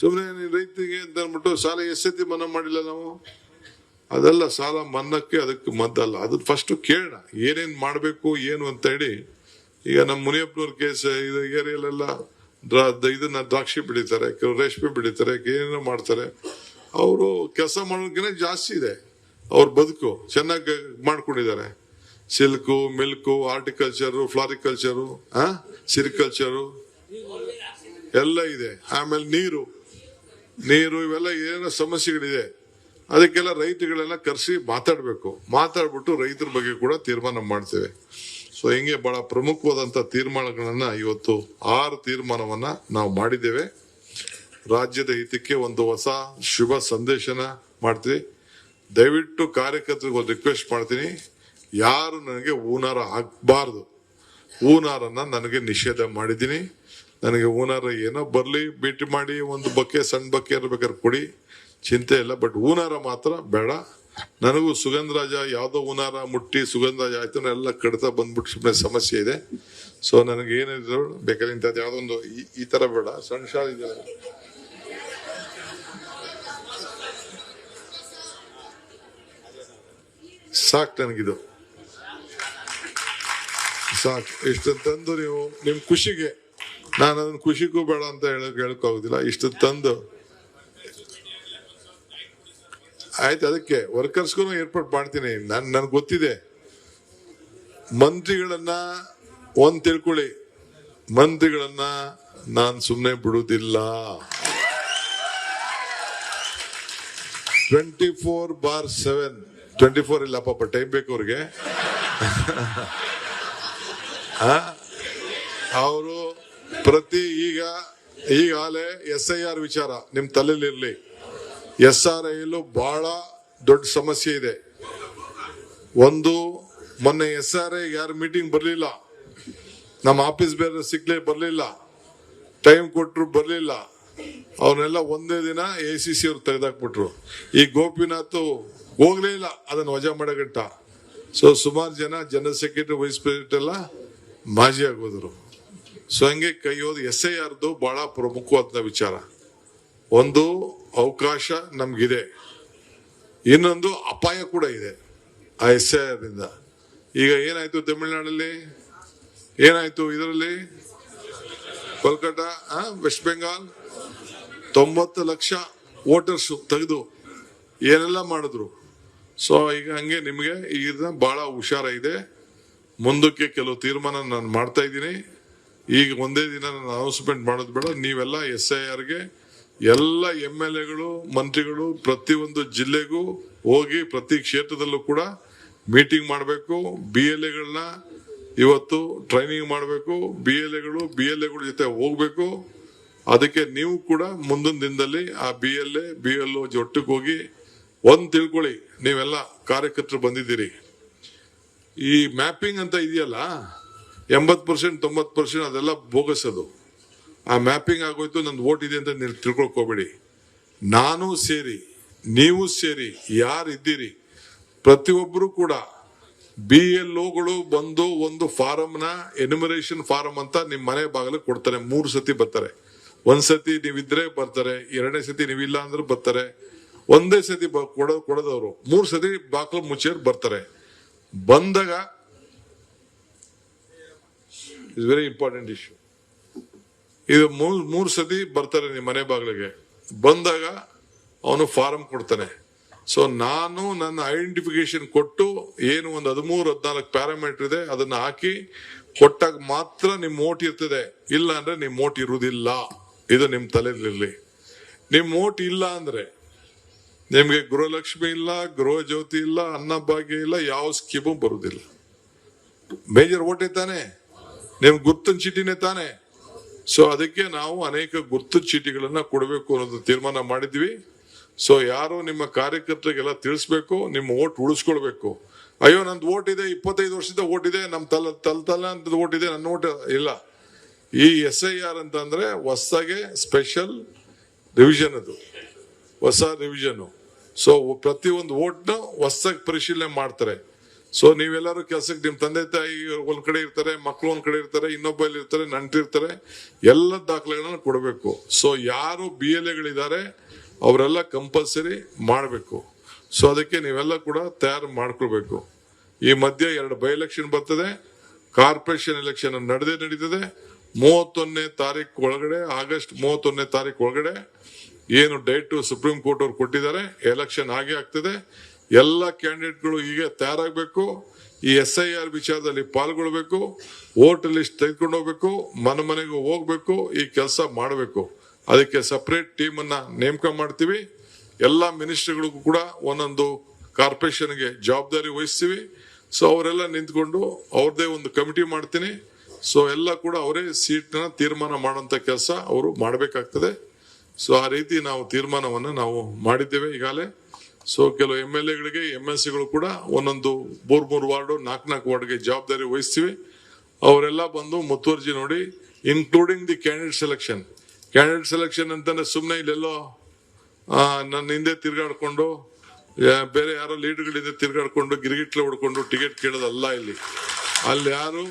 ಸುಮ್ಮನೆ ರೈತರಿಗೆ ಅಂತ ಅಂದ್ಬಿಟ್ಟು ಸಾಲ ಎಷ್ಟತಿ ಮನ್ನಾ ಮಾಡಿಲ್ಲ ನಾವು. ಅದೆಲ್ಲ ಸಾಲ ಮನ್ನಕ್ಕೆ ಅದಕ್ಕೆ ಮದ್ದಲ್ಲ. ಅದು ಫಸ್ಟ್ ಕೇಳೋಣ ಏನೇನ್ ಮಾಡ್ಬೇಕು ಏನು ಅಂತ ಹೇಳಿ. ಈಗ ನಮ್ಮ ಮುನಿಯಪ್ಪನವ್ರ ಕೇಸ್ ಇದು ಏರಿಯಲ್ಲೆಲ್ಲ ಇದನ್ನ ದ್ರಾಕ್ಷಿ ಬೆಳಿತಾರೆ, ರೇಷ್ಮೆ ಬೆಳಿತಾರೆ, ಏನೇನೋ ಮಾಡ್ತಾರೆ. ಅವರು ಕೆಲಸ ಮಾಡೋದಕ್ಕಿಂತ ಜಾಸ್ತಿ ಇದೆ ಅವ್ರ ಬದುಕು. ಚೆನ್ನಾಗಿ ಮಾಡ್ಕೊಂಡಿದ್ದಾರೆ. ಸಿಲ್ಕು, ಮಿಲ್ಕು, ಹಾರ್ಟಿಕಲ್ಚರು, ಫ್ಲಾರಿಕಲ್ಚರು, ಸಿರಿಕಲ್ಚರು ಎಲ್ಲ ಇದೆ. ಆಮೇಲೆ ನೀರು ಇವೆಲ್ಲ ಏನೋ ಸಮಸ್ಯೆಗಳಿದೆ. ಅದಕ್ಕೆಲ್ಲ ರೈತಗಳೆಲ್ಲ ಕರೆಸಿ ಮಾತಾಡ್ಬಿಟ್ಟು ರೈತರ ಬಗ್ಗೆ ಕೂಡ ತೀರ್ಮಾನ ಮಾಡ್ತೇವೆ. ಸೊ ಹಿಂಗೆ ಬಹಳ ಪ್ರಮುಖವಾದಂತ ತೀರ್ಮಾನಗಳನ್ನ ಇವತ್ತು 6 ತೀರ್ಮಾನವನ್ನ ನಾವು ಮಾಡಿದ್ದೇವೆ. ರಾಜ್ಯದ ಹಿತಕ್ಕೆ ಒಂದು ಹೊಸ ಶುಭ ಸಂದೇಶನ ಮಾಡ್ತೀವಿ. ದಯವಿಟ್ಟು ಕಾರ್ಯಕರ್ತರಿಗೆ ಒಂದು ರಿಕ್ವೆಸ್ಟ್ ಮಾಡ್ತೀನಿ, ಯಾರು ನನಗೆ ಹೂನಾರ ಹಾಕ್ಬಾರ್ದು. ಹೂನಾರನ್ನ ನನಗೆ ನಿಷೇಧ ಮಾಡಿದ್ದೀನಿ. ನನಗೆ ಹೂನಾರ ಏನೋ ಬರ್ಲಿ, ಭೇಟಿ ಮಾಡಿ ಒಂದು ಬಕ್ಕೆ ಸಣ್ಣ ಬಕ್ಕೆ ಇರ್ಬೇಕಾದ್ರೆ ಕೊಡಿ, ಚಿಂತೆ ಇಲ್ಲ. ಬಟ್ ಹೂನಾರ ಮಾತ್ರ ಬೇಡ. ನನಗೂ ಸುಗಂಧರಾಜ ಯಾವ್ದೋ ಹೂನಾರ ಮುಟ್ಟಿ ಸುಗಂಧರಾಜ ಆಯ್ತು ಎಲ್ಲ ಕಡಿತ ಬಂದ್ಬಿಟ್ಟು ಸುಮ್ಮನೆ ಸಮಸ್ಯೆ ಇದೆ. ಸೊ ನನಗೆ ಏನಿದ್ರು ಬೇಕಾದ್ರೆ ಇಂಥದ್ದು ಯಾವ್ದೊಂದು ಈ ತರ ಬೇಡ, ಸಣ್ಣ ಶಾಲೆ ಇದೆ ಸಾಕು, ನನಗಿದು ಸಾಕು. ಇಷ್ಟು ತಂದು ನೀವು ನಿಮ್ ಖುಷಿಗೆ, ನಾನು ಅದನ್ನ ಖುಷಿಗೂ ಬೇಡ ಅಂತ ಹೇಳಕ್ಕಾಗುದಿಲ್ಲ. ಇಷ್ಟು ತಂದು ಆಯ್ತು, ಅದಕ್ಕೆ ವರ್ಕರ್ಸ್ಗೂ ಏರ್ಪಾಟ್ ಮಾಡ್ತೀನಿ. ನನ್ಗೆ ಗೊತ್ತಿದೆ. ಮಂತ್ರಿಗಳನ್ನ ಒಂದ್ ತಿಳ್ಕೊಳ್ಳಿ, ಮಂತ್ರಿಗಳನ್ನ ನಾನ್ ಸುಮ್ನೆ ಬಿಡುವುದಿಲ್ಲ. 24/7 24 ಇಲ್ಲ ಪಾಪ, ಟೈಮ್ ಬೇಕು ಅವ್ರಿಗೆ. ಅವರು ಪ್ರತಿ ಈಗಾಗಲೇ SIR ವಿಚಾರ ನಿಮ್ ತಲೆಯಲ್ಲಿರ್ಲಿ. SRI ಬಹಳ ದೊಡ್ಡ ಸಮಸ್ಯೆ ಇದೆ. ಒಂದು ಮೊನ್ನೆ SRI ಯಾರು ಮೀಟಿಂಗ್ ಬರ್ಲಿಲ್ಲ, ನಮ್ಮ ಆಫೀಸ್ ಬೇರೆ ಸಿಕ್ಲೇ ಬರ್ಲಿಲ್ಲ, ಟೈಮ್ ಕೊಟ್ರು ಬರ್ಲಿಲ್ಲ. ಅವನ್ನೆಲ್ಲ ಒಂದೇ ದಿನ ACC ಅವ್ರು ತೆಗೆದಾಕ್ಬಿಟ್ರು. ಈ ಗೋಪಿನಾಥ್ ಹೋಗ್ಲೇ ಇಲ್ಲ ಅದನ್ನ ವಜಾ ಮಾಡಗಂಟ. ಸೊ ಸುಮಾರು ಜನರಲ್ ಸೆಕ್ರೆಟರಿ, ವೈಸ್ ಪ್ರೆಸಿಡೆಂಟ್ ಎಲ್ಲ ಮಾಜಿ ಆಗೋದ್ರು. ಸೊ ಹಂಗೆ ಕೈಯೋದು SIRದು ಬಹಳ ಪ್ರಮುಖವಾದ ವಿಚಾರ. ಒಂದು ಅವಕಾಶ ನಮ್ಗಿದೆ, ಇನ್ನೊಂದು ಅಪಾಯ ಕೂಡ ಇದೆ ಆ SIR ನಿಂದ. ಈಗ ಏನಾಯ್ತು ತಮಿಳುನಾಡಲ್ಲಿ, ಏನಾಯ್ತು ಇದರಲ್ಲಿ ಕೋಲ್ಕತ್ತಾ, ವೆಸ್ಟ್ ಬೆಂಗಾಲ್ 90 ಲಕ್ಷ ವೋಟರ್ಸ್ ತೆಗೆದು ಏನೆಲ್ಲ ಮಾಡಿದ್ರು. ಸೊ ಈಗ ಹಂಗೆ ನಿಮ್ಗೆ ಈಗ ಬಹಳ ಹುಷಾರ ಇದೆ. ಮುಂದಕ್ಕೆ ಕೆಲವು ತೀರ್ಮಾನ ನಾನು ಮಾಡ್ತಾ ಇದ್ದೀನಿ. ಈಗ ಒಂದೇ ದಿನ ನಾನು ಅನೌನ್ಸ್ಮೆಂಟ್ ಮಾಡೋದು ಬೇಡ. ನೀವೆಲ್ಲ SIRಗೆ ಎಲ್ಲ MLAಗಳು, ಮಂತ್ರಿಗಳು ಪ್ರತಿಯೊಂದು ಜಿಲ್ಲೆಗೂ ಹೋಗಿ ಪ್ರತಿ ಕ್ಷೇತ್ರದಲ್ಲೂ ಕೂಡ ಮೀಟಿಂಗ್ ಮಾಡಬೇಕು. BLAಗಳನ್ನ ಇವತ್ತು ಟ್ರೈನಿಂಗ್ ಮಾಡಬೇಕು. BLAಗಳು ಜೊತೆ ಹೋಗ್ಬೇಕು. ಅದಕ್ಕೆ ನೀವು ಕೂಡ ಮುಂದಿನ ದಿನದಲ್ಲಿ ಆ BLO ಒಟ್ಟಿಗೆ ಹೋಗಿ ತಿಳ್ಕೊಳ್ಳಿ. ನೀವೆಲ್ಲ ಕಾರ್ಯಕರ್ತರು ಬಂದಿದ್ದೀರಿ. ಈ ಮ್ಯಾಪಿಂಗ್ ಅಂತ ಇದೆಯಲ್ಲ, 80% 90% ಅದೆಲ್ಲ ಬೋಗಸದು. ಆ ಮ್ಯಾಪಿಂಗ್ ಆಗೋಯ್ತು, ನಂದು ವೋಟ್ ಇದೆ ಅಂತ ನೀವು ತಿಳ್ಕೊಳ್ಕೋಬೇಡಿ. ನಾನು ಸೇರಿ, ನೀವು ಸೇರಿ, ಯಾರಿದ್ದೀರಿ ಪ್ರತಿಯೊಬ್ಬರು ಕೂಡ BLOಗಳು ಬಂದು ಒಂದು ಫಾರಮ್ನ ಎನ್ಯುಮರೇಷನ್ ಫಾರಂ ಅಂತ ನಿಮ್ ಮನೆ ಬಾಗಿಲು ಕೊಡ್ತಾರೆ. 3 ಸತಿ ಬರ್ತಾರೆ. ಒಂದ್ ಸತಿ ನೀವಿದ್ರೆ ಬರ್ತಾರೆ, 2ನೇ ಸತಿ ನೀವಿಲ್ಲ ಅಂದ್ರೆ ಬರ್ತಾರೆ, ಒಂದೇ ಸತಿ ಕೊಡದವರು 3 ಸತಿ ಬಾಗಿಲು ಮುಚ್ಚೇರ್ ಬರ್ತಾರೆ. ಬಂದಾಗ ಇಸ್ ವೆರಿ ಇಂಪಾರ್ಟೆಂಟ್ ಇಶ್ಯೂ. ಇದು 3 ಸತಿ ಬರ್ತಾರೆ ನಿಮ್ಮ ಮನೆ ಬಾಗಿಲಿಗೆ. ಬಂದಾಗ ಅವನು ಫಾರಂ ಕೊಡ್ತಾನೆ. ಸೊ ನಾನು ನನ್ನ ಐಡೆಂಟಿಫಿಕೇಶನ್ ಕೊಟ್ಟು ಏನು ಒಂದು 13-14 ಪ್ಯಾರಾಮೀಟರ್ ಇದೆ ಅದನ್ನ ಹಾಕಿ ಕೊಟ್ಟಾಗ ಮಾತ್ರ ನಿಮ್ ವೋಟ್ ಇರ್ತದೆ. ಇಲ್ಲ ಅಂದ್ರೆ ನಿಮ್ ವೋಟ್ ಇರುವುದಿಲ್ಲ. ಇದು ನಿಮ್ ತಲೆಯಲ್ಲಿ. ನಿಮ್ ವೋಟ್ ಇಲ್ಲ ಅಂದ್ರೆ ನಿಮ್ಗೆ ಗೃಹಲಕ್ಷ್ಮಿ ಇಲ್ಲ, ಗೃಹ ಜ್ಯೋತಿ ಇಲ್ಲ, ಅನ್ನಭಾಗ್ಯ ಇಲ್ಲ, ಯಾವ ಸ್ಕೀಮು ಬರುದಿಲ್ಲ. ಮೇಜರ್ ವೋಟೇ ತಾನೆ, ನಿಮ್ ಗುರ್ತಿನ ಚೀಟಿನೇ ತಾನೆ. ಸೊ ಅದಕ್ಕೆ ನಾವು ಅನೇಕ ಗುರ್ತು ಚೀಟಿಗಳನ್ನ ಕೊಡಬೇಕು ಅನ್ನೋದು ತೀರ್ಮಾನ ಮಾಡಿದ್ವಿ. ಸೊ ಯಾರು ನಿಮ್ಮ ಕಾರ್ಯಕರ್ತರಿಗೆಲ್ಲ ತಿಳಿಸ್ಬೇಕು, ನಿಮ್ಮ ವೋಟ್ ಉಳಿಸ್ಕೊಳ್ಬೇಕು. ಅಯ್ಯೋ ನಂದು ವೋಟ್ ಇದೆ, 25 ವರ್ಷದ ವೋಟ್ ಇದೆ, ನಮ್ ತಲ ಅಂತ ವೋಟ್ ಇದೆ, ನನ್ನ ವೋಟ್ ಇಲ್ಲ. ಈ SIR ಅಂತಂದ್ರೆ ಹೊಸಗೆ ಸ್ಪೆಷಲ್ ರಿವಿಷನ್, ಅದು ಹೊಸ ರಿವಿಷನ್. ಸೊ ಪ್ರತಿಯೊಂದು ವೋಟ್ನ ಹೊಸದಾಗಿ ಪರಿಶೀಲನೆ ಮಾಡ್ತಾರೆ. ಸೊ ನೀವೆಲ್ಲರೂ ಕೆಲಸಕ್ಕೆ ನಿಮ್ ತಂದೆ ತಾಯಿ ಒಂದ್ ಕಡೆ ಇರ್ತಾರೆ, ಮಕ್ಕಳು ಒಂದ್ ಕಡೆ ಇರ್ತಾರೆ, ಇನ್ನೊಬ್ಬಲ್ಲಿ ಇರ್ತಾರೆ, ನಂಟಿರ್ತಾರೆ, ಎಲ್ಲ ದಾಖಲೆಗಳನ್ನ ಕೊಡಬೇಕು. ಸೊ ಯಾರು BLAಗಳಿದ್ದಾರೆ ಅವರೆಲ್ಲ ಕಂಪಲ್ಸರಿ ಮಾಡಬೇಕು. ಸೊ ಅದಕ್ಕೆ ನೀವೆಲ್ಲ ಕೂಡ ತಯಾರು ಮಾಡ್ಕೊಳ್ಬೇಕು. ಈ ಮಧ್ಯೆ 2 ಬೈ ಎಲೆಕ್ಷನ್ ಬರ್ತದೆ, ಕಾರ್ಪೊರೇಷನ್ ಎಲೆಕ್ಷನ್ ನಡೀತದೆ. 31ನೇ ತಾರೀಕು ಒಳಗಡೆ, ಆಗಸ್ಟ್ 31ನೇ ತಾರೀಕು ಒಳಗಡೆ ಏನು ಡೇಟ್ ಸುಪ್ರೀಂ ಕೋರ್ಟ್ ಅವ್ರು ಕೊಟ್ಟಿದ್ದಾರೆ, ಎಲೆಕ್ಷನ್ ಆಗೇ ಆಗ್ತದೆ. ಎಲ್ಲ ಕ್ಯಾಂಡಿಡೇಟ್ಗಳು ಈಗ ತಯಾರಾಗಬೇಕು. ಈ SIR ವಿಚಾರದಲ್ಲಿ ಪಾಲ್ಗೊಳ್ಬೇಕು, ವೋಟ್ ಲಿಸ್ಟ್ ತೆಗೆದುಕೊಂಡು ಹೋಗ್ಬೇಕು, ಮನೆಗೆ ಹೋಗ್ಬೇಕು, ಈ ಕೆಲಸ ಮಾಡಬೇಕು. ಅದಕ್ಕೆ ಸಪರೇಟ್ ಟೀಮ್ ಅನ್ನ ನೇಮಕ ಮಾಡ್ತೀವಿ. ಎಲ್ಲ ಮಿನಿಸ್ಟರ್ಗಳಿಗೂ ಕೂಡ ಒಂದೊಂದು ಕಾರ್ಪೊರೇಷನ್ಗೆ ಜವಾಬ್ದಾರಿ ವಹಿಸ್ತೀವಿ. ಸೊ ಅವರೆಲ್ಲ ನಿಂತ್ಕೊಂಡು ಅವ್ರದೇ ಒಂದು ಕಮಿಟಿ ಮಾಡ್ತೀನಿ. ಸೊ ಎಲ್ಲ ಕೂಡ ಅವರೇ ಸೀಟ್ನ ತೀರ್ಮಾನ ಮಾಡುವಂತ ಕೆಲಸ ಅವರು ಮಾಡಬೇಕಾಗ್ತದೆ. ಸೊ ಆ ರೀತಿ ನಾವು ತೀರ್ಮಾನವನ್ನ ನಾವು ಮಾಡಿದ್ದೇವೆ ಈಗಾಗಲೇ. ಸೊ ಕೆಲವು MLAಗಳಿಗೆ MLCಗಳು ಕೂಡ ಒಂದೊಂದು 3 ವಾರ್ಡು 4 ವಾರ್ಡ್ಗೆ ಜವಾಬ್ದಾರಿ ವಹಿಸ್ತೀವಿ. ಅವರೆಲ್ಲ ಬಂದು ಮುತುವರ್ಜಿ ನೋಡಿ, ಇನ್ಕ್ಲೂಡಿಂಗ್ ದಿ ಕ್ಯಾಂಡಿಡೇಟ್ ಸೆಲೆಕ್ಷನ್ ಅಂತಂದ್ರೆ ಸುಮ್ಮನೆ ಇಲ್ಲೆಲ್ಲೋ ನನ್ನ ಹಿಂದೆ ತಿರ್ಗಾಡ್ಕೊಂಡು ಬೇರೆ ಯಾರೋ ಲೀಡರ್ಗಳಿಂದ ತಿರ್ಗಾಡ್ಕೊಂಡು ಗಿರಿಗಿಟ್ಲೆ ಹೊಡ್ಕೊಂಡು ಟಿಕೆಟ್ ಕೇಳೋದಲ್ಲ. ಅಲ್ಲಿ ಯಾರು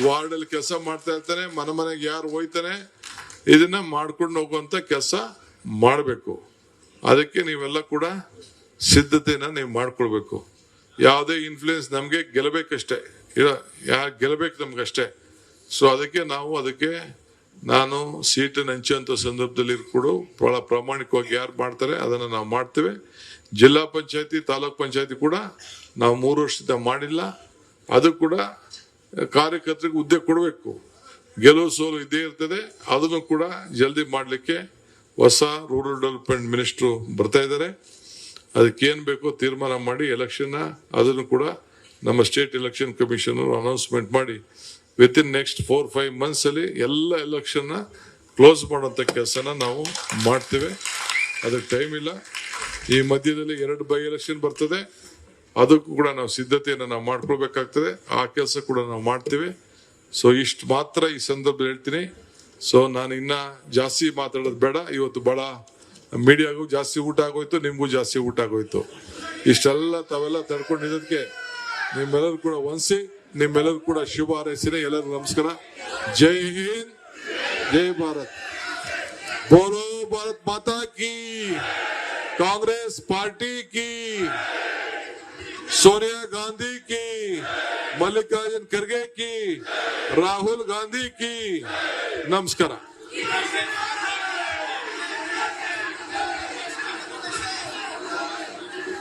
ವಾರ್ಡ್ ಅಲ್ಲಿ ಕೆಲಸ ಮಾಡ್ತಾ ಇರ್ತಾನೆ, ಮನೆಗೆ ಯಾರು ಹೋಯ್ತಾನೆ, ಇದನ್ನ ಮಾಡ್ಕೊಂಡು ಹೋಗುವಂತ ಕೆಲಸ ಮಾಡಬೇಕು. ಅದಕ್ಕೆ ನೀವೆಲ್ಲ ಕೂಡ ಸಿದ್ಧತೆನ ನೀವು ಮಾಡ್ಕೊಳ್ಬೇಕು. ಯಾವುದೇ ಇನ್ಫ್ಲೂಯೆನ್ಸ್ ನಮ್ಗೆ ಗೆಲ್ಲಬೇಕಷ್ಟೇ, ಗೆಲ್ಲಬೇಕು ನಮ್ಗಷ್ಟೇ. ಸೊ ಅದಕ್ಕೆ ನಾನು ಸೀಟನ್ನು ಹಂಚುವಂತ ಸಂದರ್ಭದಲ್ಲಿ ಕೂಡ ಬಹಳ ಪ್ರಾಮಾಣಿಕವಾಗಿ ಯಾರು ಮಾಡ್ತಾರೆ ಅದನ್ನ ನಾವು ಮಾಡ್ತೇವೆ. ಜಿಲ್ಲಾ ಪಂಚಾಯತಿ, ತಾಲೂಕ್ ಪಂಚಾಯತಿ ಕೂಡ ನಾವು 3 ವರ್ಷದಿಂದ ಮಾಡಿಲ್ಲ. ಅದು ಕೂಡ ಕಾರ್ಯಕರ್ತರಿಗೆ ಹುದ್ದೆ ಕೊಡಬೇಕು. ಗೆಲುವು ಸೋಲು ಇದ್ದೇ ಇರ್ತದೆ. ಅದನ್ನು ಕೂಡ ಜಲ್ದಿ ಮಾಡ್ಲಿಕ್ಕೆ ಹೊಸ ರೂರಲ್ ಡೆವಲಪ್ಮೆಂಟ್ ಮಿನಿಸ್ಟ್ರು ಬರ್ತಾ ಇದ್ದಾರೆ. ಅದಕ್ಕೇನ್ ಬೇಕೋ ತೀರ್ಮಾನ ಮಾಡಿ ಎಲೆಕ್ಷನ್ ಅದನ್ನು ಕೂಡ ನಮ್ಮ ಸ್ಟೇಟ್ ಎಲೆಕ್ಷನ್ ಕಮಿಷನ್ ಅನೌನ್ಸ್ಮೆಂಟ್ ಮಾಡಿ ವಿತಿನ್ ನೆಕ್ಸ್ಟ್ 4-5 ಮಂತ್ಸ್ ಅಲ್ಲಿ ಎಲ್ಲ ಎಲೆಕ್ಷನ್ ಕ್ಲೋಸ್ ಮಾಡುವಂತ ಕೆಲಸನ ನಾವು ಮಾಡ್ತೇವೆ. ಅದಕ್ಕೆ ಟೈಮ್ ಇಲ್ಲ. ಈ ಮಧ್ಯದಲ್ಲಿ 2 ಬೈ ಎಲೆಕ್ಷನ್ ಬರ್ತದೆ, ಅದಕ್ಕೂ ಕೂಡ ನಾವು ಸಿದ್ಧತೆಯನ್ನು ನಾವು ಮಾಡ್ಕೊಳ್ಬೇಕಾಗ್ತದೆ. ಆ ಕೆಲಸ ಕೂಡ ನಾವು ಮಾಡ್ತೇವೆ. ಸೊ ಇಷ್ಟು ಮಾತ್ರ ಈ ಸಂದರ್ಭದಲ್ಲಿ ಹೇಳ್ತೀನಿ. ಸೊ ನಾನು ಇನ್ನ ಜಾಸ್ತಿ ಮಾತಾಡೋದು ಬೇಡ. ಇವತ್ತು ಬಹಳ ಮೀಡಿಯಾಗೂ ಜಾಸ್ತಿ ಊಟ ಆಗೋಯ್ತು, ನಿಮ್ಗೂ ಜಾಸ್ತಿ ಊಟ ಆಗೋಯ್ತು. ಇಷ್ಟೆಲ್ಲ ತಾವೆಲ್ಲ ತಡ್ಕೊಂಡಿದ್ದಕ್ಕೆ ನಿಮ್ಮೆಲ್ಲರೂ ಕೂಡ ನಿಮ್ಮೆಲ್ಲರೂ ಕೂಡ ಶುಭ ಹಾರೈಸಿದೆ. ಎಲ್ಲರಿಗೂ ನಮಸ್ಕಾರ. ಜೈ ಹಿಂದ್, ಜೈ ಭಾರತ್. ಬೋಲೋ ಭಾರತ್ ಮಾತಾ ಕಿ, कांग्रेस पार्टी की, सोनिया गांधी की, मल्लिकार्जुन खड़गे की, राहुल गांधी की. नमस्कार.